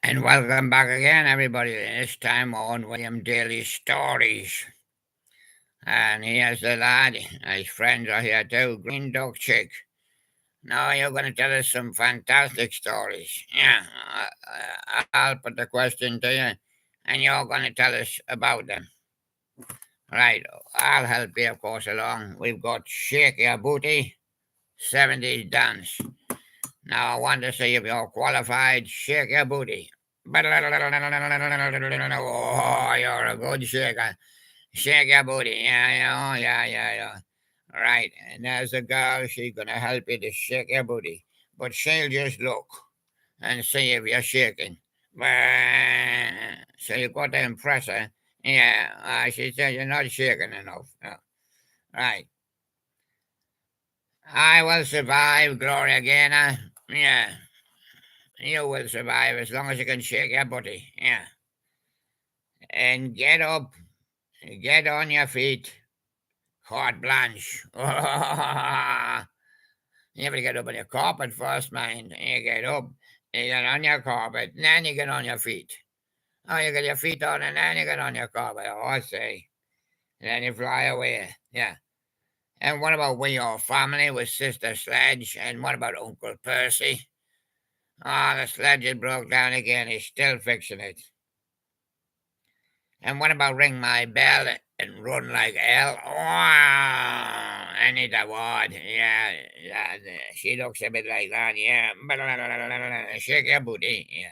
And welcome back again, everybody. This time on William Daly Stories. And here's the lad. His friends are here too. Green Duck Chick. Now you're going to tell us some fantastic stories. Yeah, I'll put the question to you, and you're going to tell us about them. Right, I'll help you, of course, along. We've got Shake Your Booty, 70s Dance. Now I want to see if you're qualified. Shake your booty. Oh, you're a good shaker. Shake your booty. Yeah. Right. And there's a girl. She's going to help you to shake your booty. But she'll just look and see if you're shaking. So you've got to impress her. Yeah. She says you're not shaking enough. Right. I will survive, Gloria Gaynor. Yeah. You will survive as long as you can shake your booty. Yeah. And get up. Get on your feet. Carte blanche. You have to get up on your carpet first, mind. You get up. You get on your carpet. And then you get on your feet. Oh, you get your feet on and then you get on your carpet. Oh, I say. And then you fly away. Yeah. And what about we, your family, with Sister Sledge? And what about Uncle Percy? Oh, the sledge is broke down again. He's still fixing it. And what about ring my bell and run like hell? Oh, I need a word. Yeah, she looks a bit like that. Yeah, shake your booty. Yeah.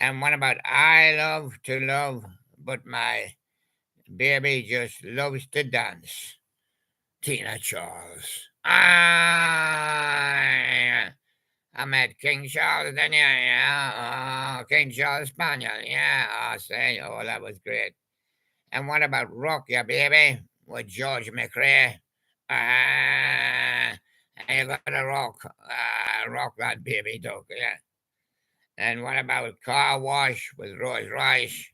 And what about I love to love, but my baby just loves to dance? Tina Charles. I met King Charles, then yeah. King Charles Spaniel, yeah. I say, oh, that was great. And what about Rock Ya Baby with George McRae? You gotta rock that baby duck, yeah. And what about Car Wash with Rose Rice?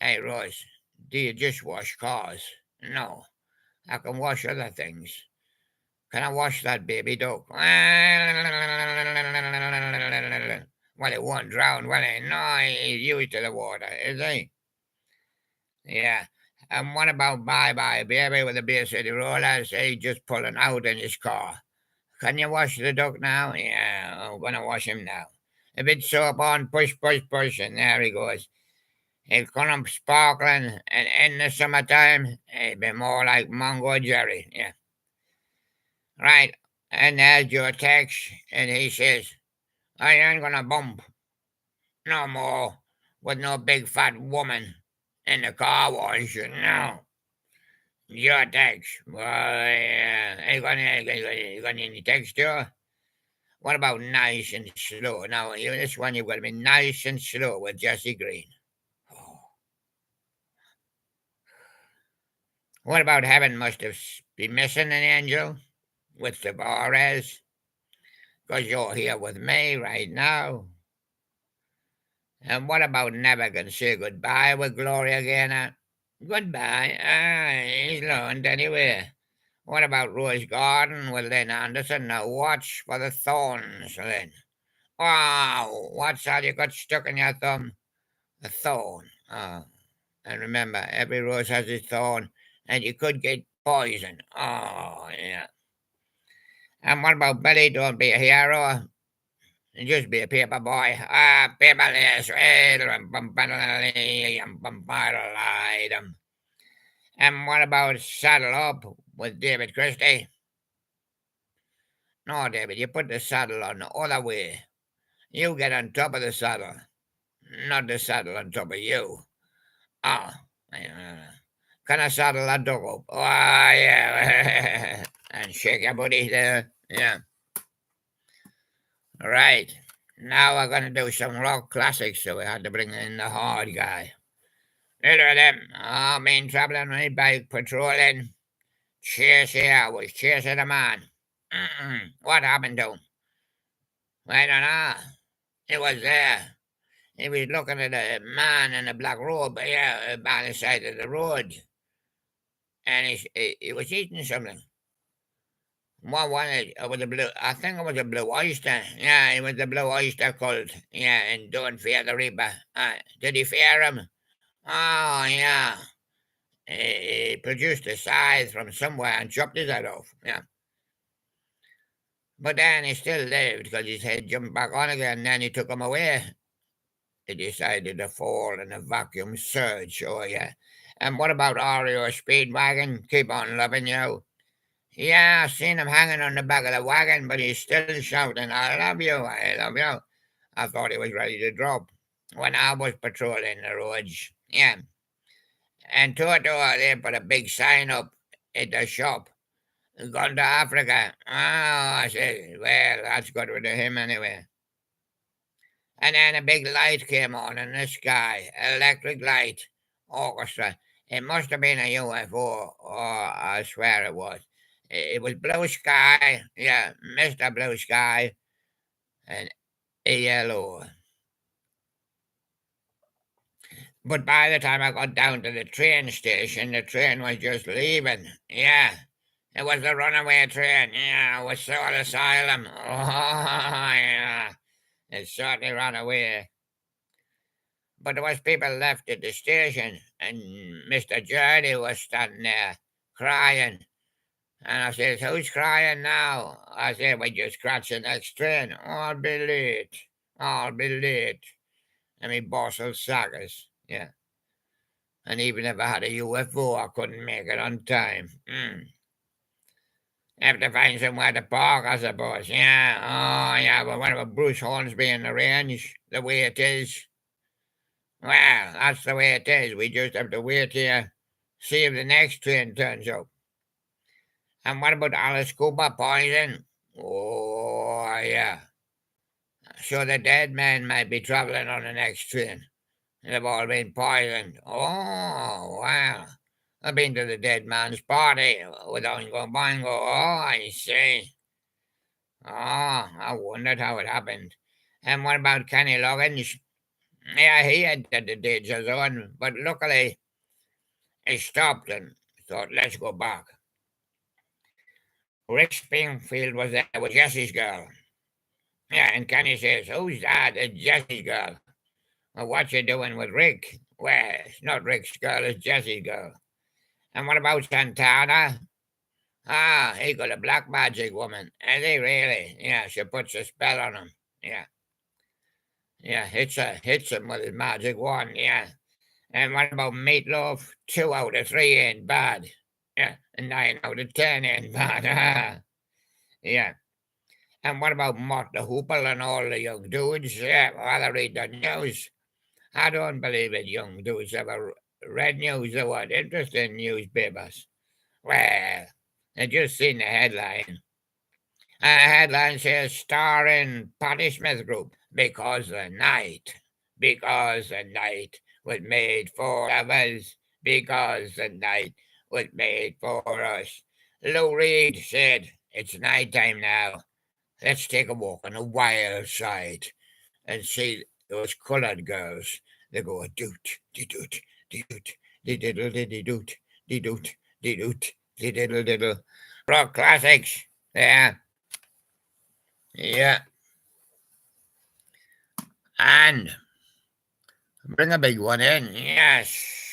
Hey Rose, do you just wash cars? No, I can wash other things. Can I wash that baby duck? Well, it won't drown, will it? No, he's used to the water, is he? Yeah. And what about Bye Bye Baby with the Beer City Rollers? He just pulling out in his car. Can you wash the duck now? Yeah, I'm gonna wash him now. A bit soap on, push, and there he goes. He'll come up sparkling, and in the summertime, he'll be more like Mungo Jerry. Yeah. Right. And there's your text, and he says, I ain't gonna bump no more with no big fat woman in the car wash. No. Your text. Well, you got any text too? What about nice and slow? Now, this one you've got to be nice and slow with Jesse Green. Oh. What about heaven must have be missing an angel with Tavares? Because you're here with me right now. And what about never gonna say goodbye with Gloria Gaynor? Goodbye. He's learned anyway. What about Rose Garden with Lynn Anderson? Now watch for the thorns, Lynn. Wow, what's that you got stuck in your thumb? A thorn. Oh, and remember, every rose has its thorn, and you could get poison. Oh, yeah. And what about Billy? Don't be a hero. Just be a paper boy. Paperless. And what about Saddle Up with David Christie? No, David, you put the saddle on the other way. You get on top of the saddle, not the saddle on top of you. Oh, can I saddle a dog up? Oh, yeah. And shake your booty there. Yeah. Right. Now we're going to do some rock classics, so we had to bring in the hard guy. Look at them. Oh, been traveling my bike patrolling. Cheers here was chasing a man. What happened to him? I don't know. He was there. He was looking at a man in a black robe here by the side of the road. And he was eating something. What was it? It was a blue. I think it was a blue oyster. Yeah, it was the blue oyster cult. Yeah, and don't fear the reaper. Did he fear him? Oh yeah. He produced a scythe from somewhere and chopped his head off. Yeah. But then he still lived because his head jumped back on again. And then he took him away. He decided to fall in a vacuum surge. Oh yeah. And what about Oreo Speedwagon? Keep on loving you. Yeah, I seen him hanging on the back of the wagon, but he's still shouting, I love you, I love you. I thought he was ready to drop when I was patrolling the roads. Yeah. And Toto, they put a big sign up at the shop. Gone to Africa. Oh, I said, well, that's good with him anyway. And then a big light came on in the sky, electric light, orchestra. It must have been a UFO, or I swear it was. It was blue sky, yeah, Mr. Blue Sky, and yellow. But by the time I got down to the train station, the train was just leaving. Yeah, it was the runaway train. Yeah, it was Soul Asylum. Oh, yeah, it certainly ran away. But there was people left at the station, and Mr. Jurdy was standing there crying. And I says, who's crying now? I said, we just scratch the next train. Oh, I'll be late. I'll be late. And me boss will sack us. Yeah. And even if I had a UFO, I couldn't make it on time. Have to find somewhere to park, I suppose. Yeah. Oh, yeah. But what about Bruce Hornsby in the range? The way it is. Well, that's the way it is. We just have to wait here, see if the next train turns up. And what about Alice Cooper poison? Oh, yeah. So the dead man might be traveling on the next train. They've all been poisoned. Oh, wow. I've been to the dead man's party with Oingo Boingo. Oh, I see. Oh, I wondered how it happened. And what about Kenny Loggins? Yeah, he had the danger zone, but luckily he stopped and thought, let's go back. Rick Springfield was there with Jesse's girl. Yeah, and Kenny says, who's that? It's Jesse's girl. Well, what you doing with Rick? Well, it's not Rick's girl, it's Jesse's girl. And what about Santana? Ah, he got a black magic woman. Is he really? Yeah, she puts a spell on him. Yeah. Yeah, hits him with his magic wand, yeah. And what about Meatloaf? 2 out of 3 ain't bad. Yeah, and 9 out of 10 ain't bad. Yeah. And what about Mott the Hoople and all the young dudes? Yeah, well, I read the news. I don't believe it, young dudes ever read news or what? Interesting newspapers. Well, I just seen the headline. And the headline says starring Patti Smith Group because the night was made for us, because the night was made for us. Lou Reed said, it's night time now. Let's take a walk on the wild side and see those colored girls. They go a doot, de doot, de doot, de diddle, de doot, de doot, de doot, de diddle diddle. Rock classics. Yeah. Yeah. And bring a big one in. Yes.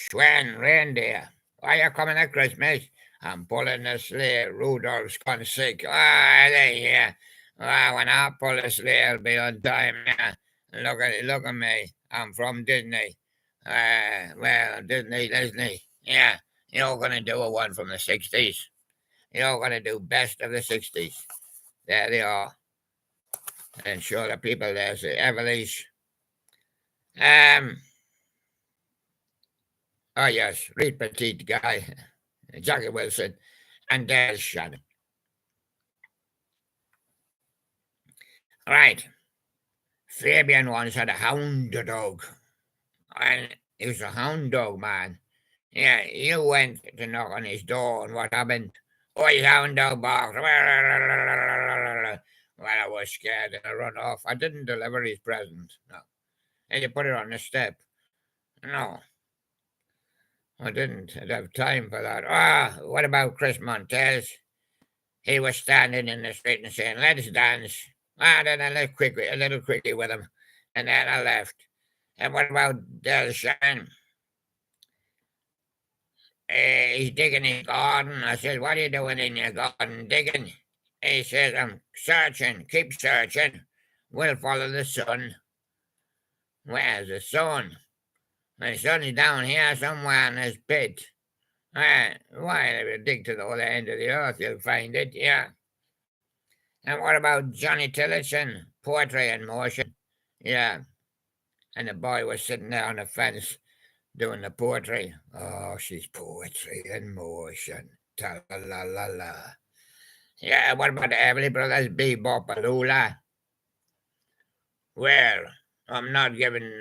Swan reindeer. Are you coming at Christmas? I'm pulling the sleigh. Rudolph's gone sick. Ah, there, yeah. Well, when I pull the sleigh, I'll be on time. Yeah. Look at me. I'm from Disney. Well, Disney. Yeah. You're gonna do a one from the 60s. You're gonna do best of the 60s. There they are. And show the people there's the Everleigh. Um, oh yes, Reed Petite guy, Jackie Wilson, and there's Shadow. Right. Fabian once had a hound dog, and he was a hound dog man. Yeah, you went to knock on his door, and what happened? Oh, his hound dog barked. Well, I was scared and I run off. I didn't deliver his present. No. And you put it on the step. No, I didn't. I'd have time for that. Ah, what about Chris Montez? he was standing in the street and saying, "Let's dance." Ah, then I left quickly, a little quickly with him, and then I left. And what about Del Shan? He's digging his garden. I said, "What are you doing in your garden digging?" He says, "I'm searching, keep searching. We'll follow the sun." Where's the sun? The sun is down here somewhere in this pit. Why, if you dig to the other end of the earth, you'll find it, yeah. And what about Johnny Tillotson? Poetry in motion. Yeah. And the boy was sitting there on the fence doing the poetry. Oh, she's poetry in motion. Ta la la la la. Yeah, what about the Everly Brothers? Bebop Alula? Well, I'm not giving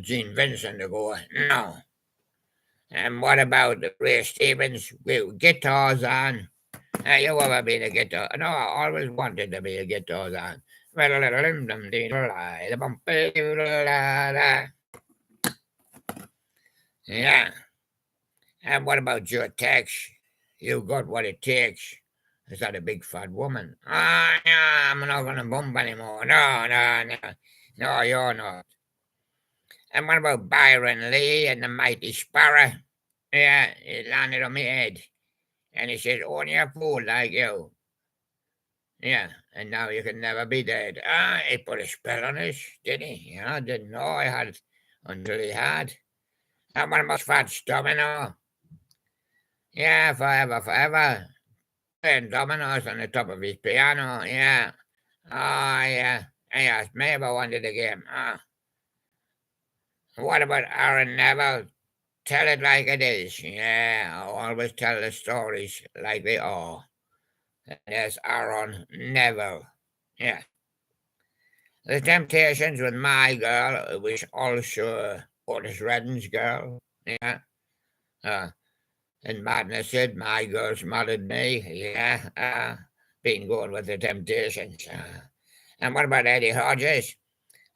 Gene Vincent a go. No. And what about Ray Stevens with guitars on? You ever been a guitar? No, I always wanted to be a guitar on. Yeah. And what about your text? You got what it takes. Is that a big fat woman? Ah, no, I'm not gonna bump anymore. No, no, no. No, you're not. And what about Byron Lee and the Mighty Sparrow? Yeah, it landed on my head. And he says, "Only a fool like you." Yeah, and now you can never be dead. Ah, he put a spell on us, did he? Yeah, I didn't know I had it until he had. And what about Fats Domino? Yeah, forever, forever. Playing dominoes on the top of his piano, yeah. Oh, yeah. He asked me if I wanted the game. Ah. What about Aaron Neville? Tell it like it is. Yeah, I always tell the stories like they are. There's Aaron Neville. Yeah. The Temptations with My Girl, which also Otis Redding's girl. Yeah. And Madness said, "My girl smothered me." Yeah. Been going with the Temptations. And what about Eddie Hodges?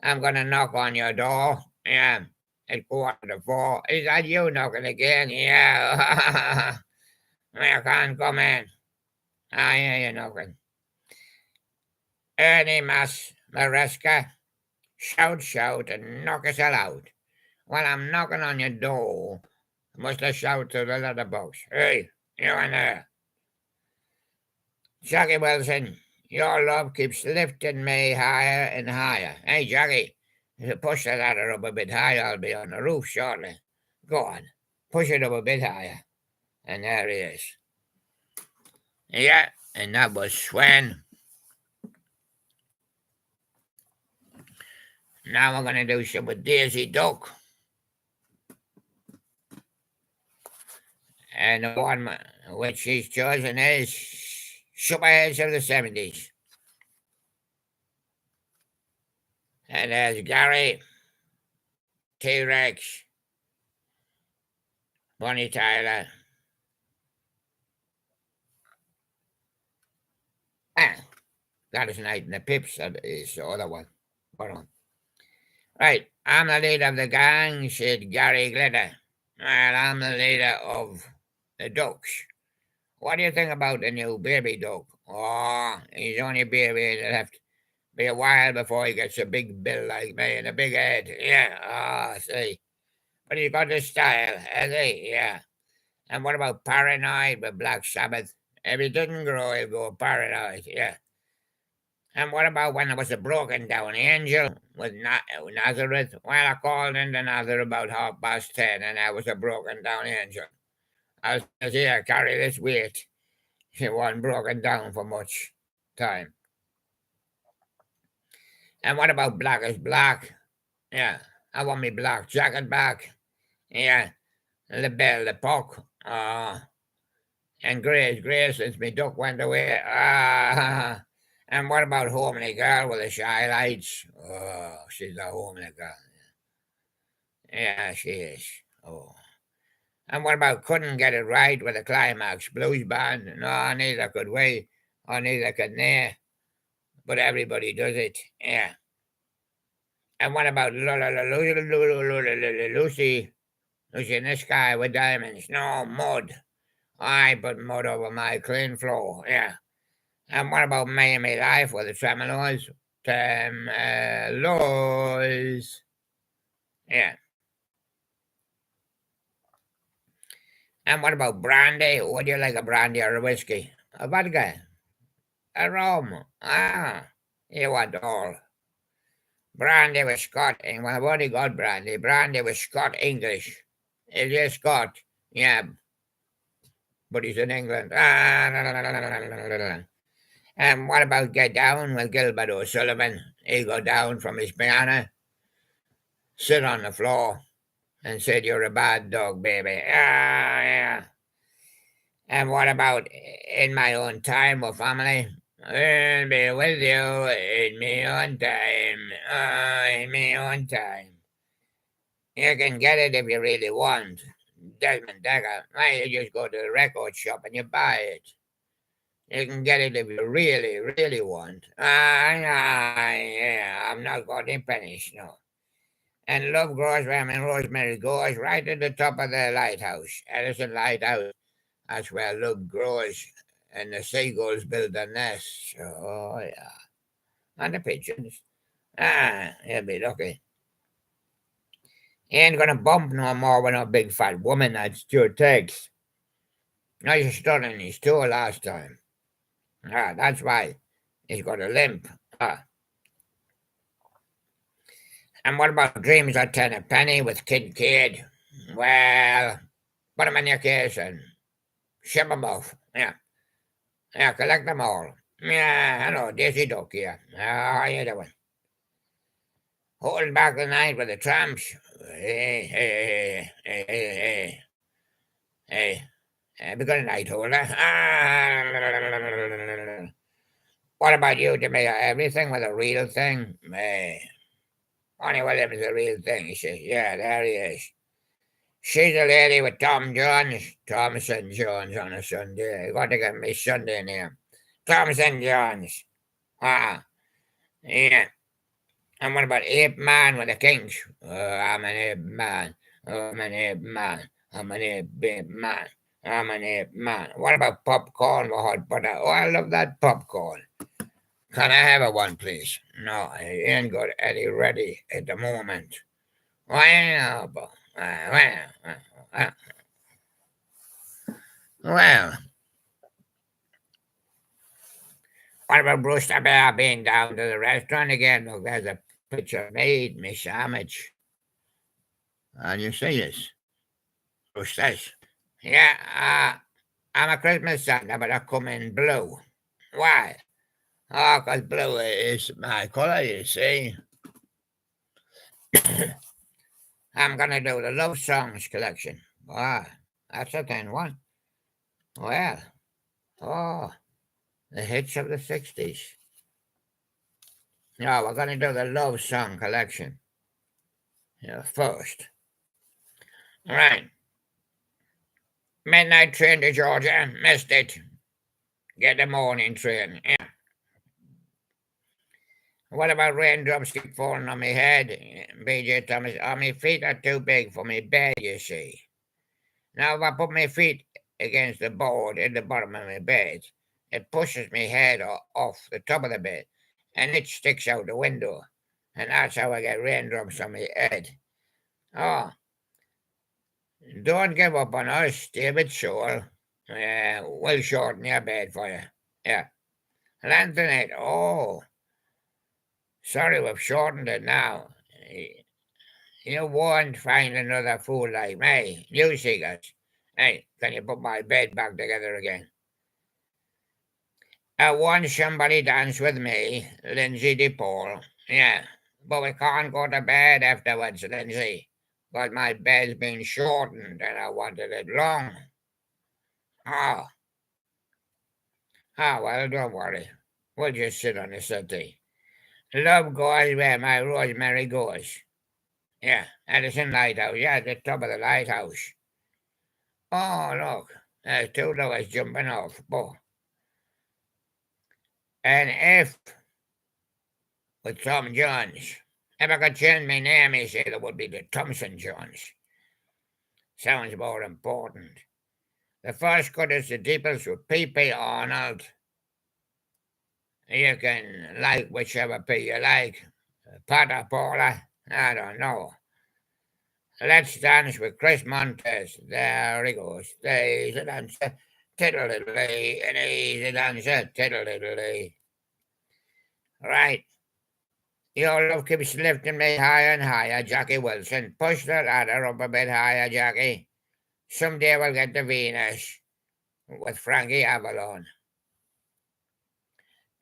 "I'm going to knock on your door." Yeah. At 3:45. "Is that you knocking again?" "Yeah." "I can't come in." "I hear you knocking." Ernie Maresca. "Shout, shout, and knock us all out." "Well, I'm knocking on your door." Must have shouted to the letterbox. "Hey, you in there?" "Jackie Wilson, your love keeps lifting me higher and higher." "Hey, Jackie, if you push the ladder up a bit higher, I'll be on the roof shortly." "Go on, push it up a bit higher." And there he is. Yeah, and that was Sven. Now we're going to do some with Daisy Duck. And the one which she's chosen is Superheads of the 70s. And there's Gary, T-Rex, Bonnie Tyler. Gladys Knight and the Pips is the other one. Hold on. Right, "I'm the leader of the gang," said Gary Glitter. "Well, I'm the leader of the Ducks. What do you think about the new baby duck?" "Oh, he's only a baby. It'll have to be a while before he gets a big bill like me and a big head." "Yeah, see. But he's got the style, has he?" "Yeah." And what about Paranoid with Black Sabbath? If he didn't grow, he'd go paranoid, yeah. And what about when I was a broken down angel with Nazareth? Well, I called into Nazareth about 10:30, and I was a broken down angel. I said, "Here, carry this weight." She wasn't broken down for much time. And what about Black is Black? Yeah, I want me black jacket back. Yeah, the Belle, the Puck. And Grey since me duck went away. And what about Homely Girl with the shy lights? Oh, she's a homely girl. Yeah, she is. Oh. And what about Couldn't Get It Right with the Climax Blues Band? No, neither could we, or neither could they. But everybody does it. Yeah. And what about Lucy? Lucy in the Sky with Diamonds? No, mud. I put mud over my clean floor. Yeah. And what about Miami Life with the Tremolos? Tremolos. Yeah. And what about brandy? Would you like a brandy or a whiskey? A vodka? A rum? Ah, you want all. Brandy was Scott, and when I've already got brandy, brandy was Scott English. Is he Scott? Yeah, but he's in England. And what about Get Down with Gilbert O'Sullivan? He go down from his piano, sit on the floor, and said, "You're a bad dog, baby." Ah, yeah. And what about In My Own Time with Family? I'll be with you in my own time. In my own time. You can get it if you really want. Desmond Decker. Why you just go to the record shop and you buy it. You can get it if you really, really want. Yeah, I'm not got any pennies, no. And Love Grows Where My Rosemary Goes, right at the top of the lighthouse. Edison Lighthouse. That's where love grows. And the seagulls build their nests. Oh, yeah. And the pigeons. You'll be lucky. He ain't gonna bump no more with no big fat woman that Stuart takes. I just stood on his toe last time. That's why he's got a limp. And what about Dreams of Ten a Penny with Kid Kid? Well, put 'em in your case and ship 'em off. Yeah. Yeah, collect them all. Yeah, hello, Daisy Duck here. How you doing? Holding back the night with the tramps. Hey. Have a good night, holder. What about you, Jamaica? Everything with a real thing? Only Williams is a real thing, you see. Yeah, there he is. She's a lady with Tom Jones. Thompson Jones on a Sunday. You got to get me Sunday name. Thompson Jones. Yeah. And what about Ape Man with the Kings? I'm an ape man. I'm an ape man. I'm an ape man. I'm an ape man. What about popcorn with hot butter? Oh, I love that popcorn. Can I have a one, please? No, I ain't got any ready at the moment. Well, well. What about Brewster Bear being down to the restaurant again? Look, there's a picture made, Miss Sandwich. And you see this? Brewster's. Yeah, I'm a Christmas Santa, but I come in blue. Why? Oh, 'cause blue is my colour, you see. I'm gonna do the love songs collection. Wow, that's a thin one. Well, oh, the hits of the 60s. No, we're gonna do the love song collection. First. Right. Midnight train to Georgia. Missed it. Get the morning train. Yeah. What about raindrops keep falling on my head? BJ Thomas. Oh, my feet are too big for my bed, you see. Now, if I put my feet against the board at the bottom of my bed, it pushes my head off the top of the bed and it sticks out the window. And that's how I get raindrops on my head. Oh, don't give up on us, David Shaw. We'll shorten your bed for you. Yeah. Lengthen it. Oh, sorry, we've shortened it now. You won't find another fool like me. You seekers. Hey, can you put my bed back together again? I want somebody dance with me, Lindsay DePaul. Yeah, but we can't go to bed afterwards, Lindsay. But my bed's been shortened and I wanted it long. Oh. Well, don't worry. We'll just sit on the settee. Love goes where my rosemary goes. Yeah, Edison Lighthouse. Yeah, at the top of the lighthouse. Oh, look. There's two dogs jumping off. Oh. And if with Tom Jones. If I could change my name, he said it would be the Thompson Jones. Sounds more important. The first cut is the Deeples with P.P. Arnold. You can like whichever pig you like. Pata Paula, I don't know. Let's dance with Chris Montes. There he goes. There's a dancer. Tiddle-diddly, and he's a dancer. Tiddle-diddly. Right. Your love keeps lifting me higher and higher, Jackie Wilson. Push the ladder up a bit higher, Jackie. Someday we'll get to Venus with Frankie Avalon.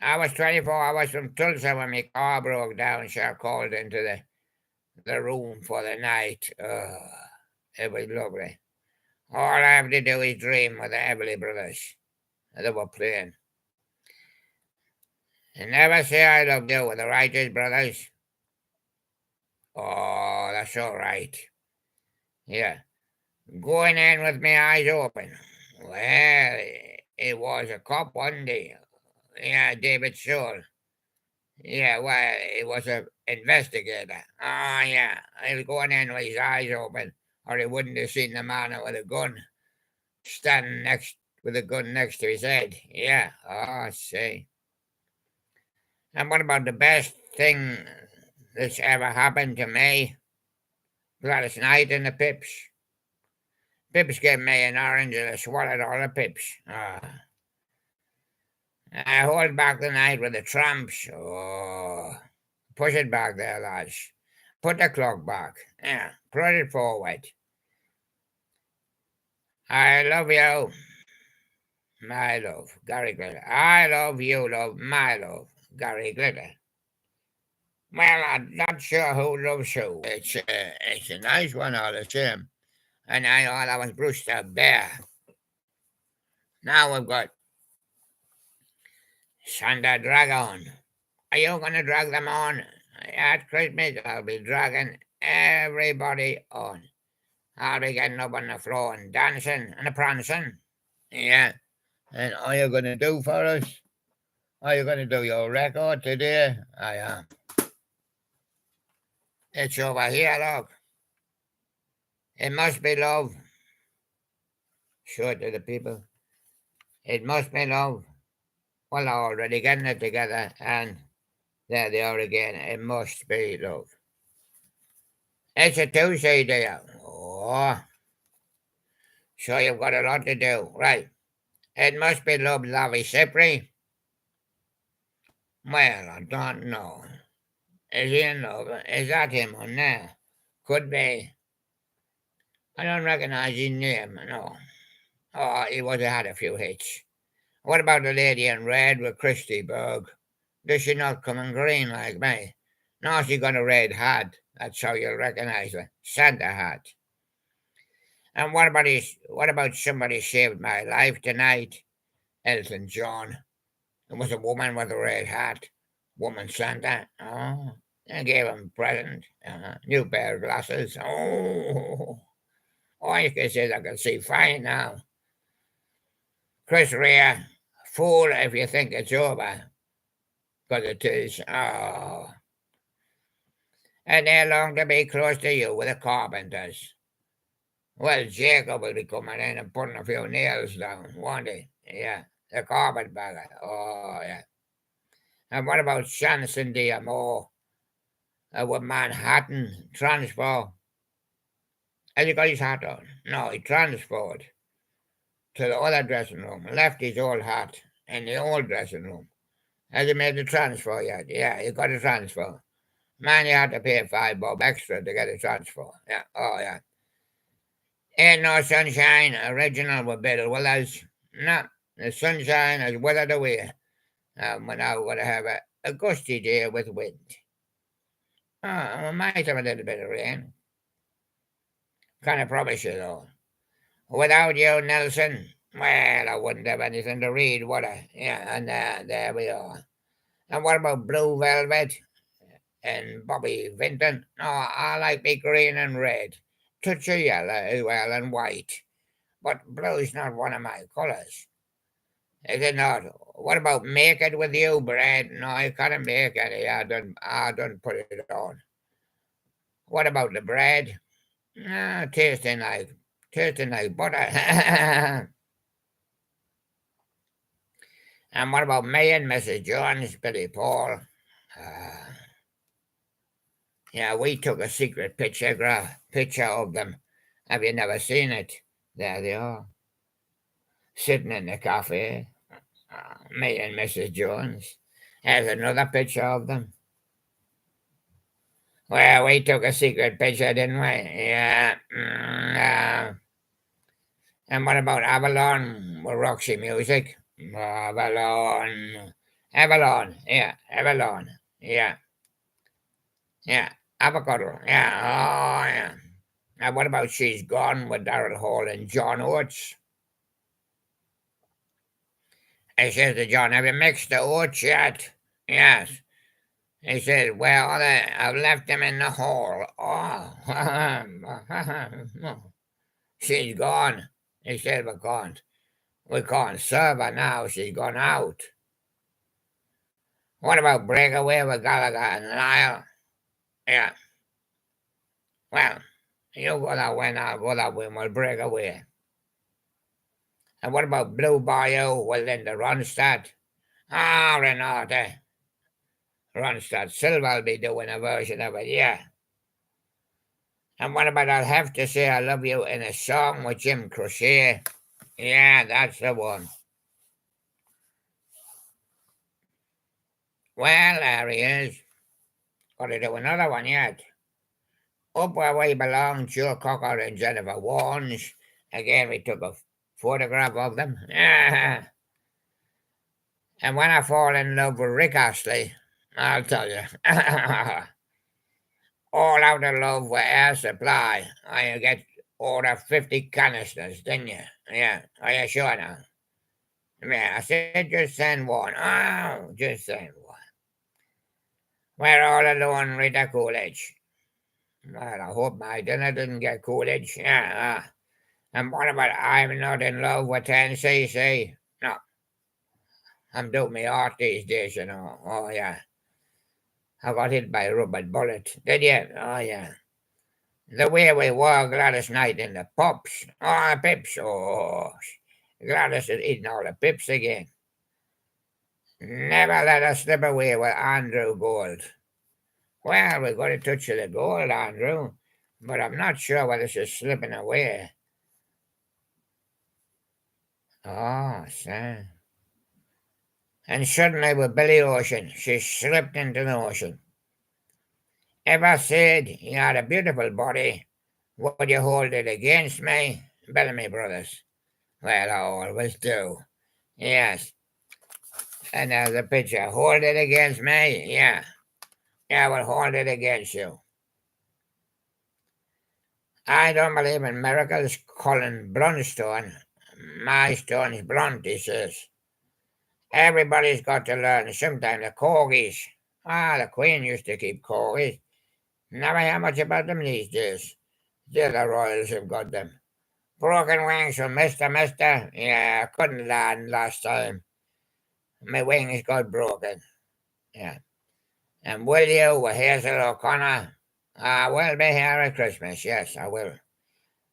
I was 24 hours from Tulsa when my car broke down, so I called into the room for the night. It was lovely. All I have to do is dream with the Everly Brothers. They were playing. And never say I love you with the Righteous Brothers. Oh, that's all right. Yeah. Going in with my eyes open. Well, it was a cop one day. Yeah, David Soul. Yeah, well, it was an investigator. Oh, yeah. He was going in with his eyes open, or he wouldn't have seen the man with a gun standing next with a gun next to his head. Yeah. Oh, I see. And what about the best thing that's ever happened to me? Last night in the Pips. Pips gave me an orange and I swallowed all the Pips. I hold back the night with the tramps. Oh, push it back there, lads. Put the clock back. Yeah, put it forward. I love you, my love, Gary Glitter. I love you, love, my love, Gary Glitter. Well, I'm not sure who loves who. It's a nice one all the same. And I thought I was Brewster Bear. Now we've got Santa Dragon. Are you going to drag them on? At Christmas, I'll be dragging everybody on. I'll be getting up on the floor and dancing and prancing. Yeah. And are you going to do for us? Are you going to do your record today? I am. It's over here, look. It must be love. Show it to the people. It must be love. Well, they're already getting it together, and there they are again. It must be love. It's a Tuesday, dear. Oh, so you've got a lot to do. Right. It must be love, Lavi Sipri. Well, I don't know. Is he in love? Is that him on there? Could be. I don't recognize his name, no. Oh, he would have had a few hits. What about the lady in red with Christy Berg? Does she not come in green like me? No, she got a red hat. That's how you'll recognize her. Santa hat. And what about somebody saved my life tonight? Elton John. It was a woman with a red hat. Woman Santa. Oh, I gave him a present. New pair of glasses. Oh, you can say I can see fine now. Chris Rea, fool if you think it's over. Because it is. Oh. And they long to be close to you with the carpenters. Well, Jacob will be coming in and putting a few nails down, won't he? Yeah. The carpetbagger. Oh, yeah. And what about Shanson DMO with Manhattan Transport? Has he got his hat on? No, he transferred to the other dressing room, left his old hat in the old dressing room. Has he made the transfer yet? Yeah, he got a transfer. Man, you had to pay $5 extra to get a transfer. Yeah, oh yeah. Ain't no sunshine original with Bill Willis. No, the sunshine has withered away. We're now going to have a gusty day with wind. We might have a little bit of rain. Can't promise you though. Without you, Nelson, well, I wouldn't have anything to read, would I? Yeah, and there we are. And what about Blue Velvet and Bobby Vinton? No, I like me green and red. Touch of yellow as well and white. But blue's not one of my colours. Is it not? What about Make It With You, Brad? No, I can't make any. I don't put it on. What about the bread? Tasting like butter. And what about me and Mrs. Jones, Billy Paul? Uh, yeah, we took a secret picture of them. Have you never seen it? There they are, sitting in the cafe. Me and Mrs. Jones. There's another picture of them. Well, we took a secret picture, didn't we? Yeah. And what about Avalon with Roxy Music? Avalon. Avalon. Yeah. Avalon. Yeah. Yeah. Avocado. Yeah. Oh, yeah. And what about She's Gone with Daryl Hall and John Oates? I says to John, have you mixed the oats yet? Yes. He said, well, I've left them in the hall. Oh, she's gone. He said, we can't serve her now. She's gone out. What about Breakaway with Gallagher and Lyle? Yeah. Well, you go that way now, go that way, we'll break away. And what about Blue Bayou with Linda Ronstadt? Ah, Renate. Ronstadt Silva will be doing a version of it, yeah. And what about I'll have to say I love you in a song with Jim Croce? Yeah, that's the one. Well, there he is. Got to do another one yet. Up Where We Belong, Joe Cocker and Jennifer Warnes. Again, we took a photograph of them. And when I fall in love with Rick Astley, I'll tell you. All out of love with Air Supply. I get order 50 canisters, didn't you? Yeah, are you sure now? Yeah, I said just send one. Oh, just send one. We're all alone, Rita Coolidge. Well, I hope my dinner didn't get Coolidge. Yeah. And what about I'm not in love with 10cc? No. I'm doing my art these days, you know. Oh, yeah. I got hit by a rubber bullet. Did you? Oh, yeah. The way we were Gladys Knight in the pups. Oh, the pips. Oh, Gladys is eating all the pips again. Never let us slip away with Andrew Gold. Well, we got a touch of the gold, Andrew, but I'm not sure whether she's slipping away. Oh, sir. And suddenly with Billy Ocean, she slipped into the ocean. Ever said you had a beautiful body, would you hold it against me? Bellamy Brothers. Well, I always do. Yes. And there's a picture. Hold it against me? Yeah. Yeah, I will hold it against you. I don't believe in miracles, Colin Blunstone. My stone is blunt, he says. Everybody's got to learn. Sometimes the corgis. The Queen used to keep corgis. Never hear much about them these days. The other royals have got them. Broken wings from Mister. Yeah, I couldn't land last time. My wings got broken. Yeah. And will you with Hazel O'Connor? I will be here at Christmas. Yes, I will.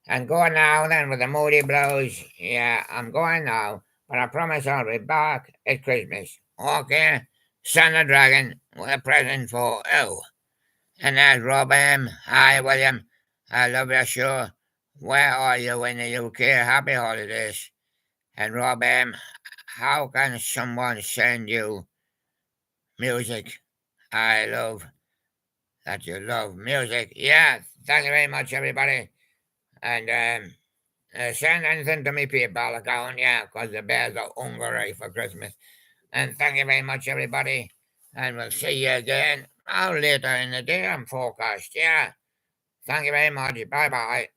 And go now then with the Moody Blues. Yeah, I'm going now, but I promise I'll be back at Christmas. Okay? Son of Dragon with a present for you. And there's Rob M. Hi, William. I love your show. Where are you in the UK? Happy holidays. And Rob M., how can someone send you music? I love that you love music. Yeah, thank you very much, everybody. And send anything to me PayPal account, yeah, because the bears are hungry for Christmas. And thank you very much, everybody. And we'll see you again later in the day. I'm forecast, yeah. Thank you very much. Bye bye.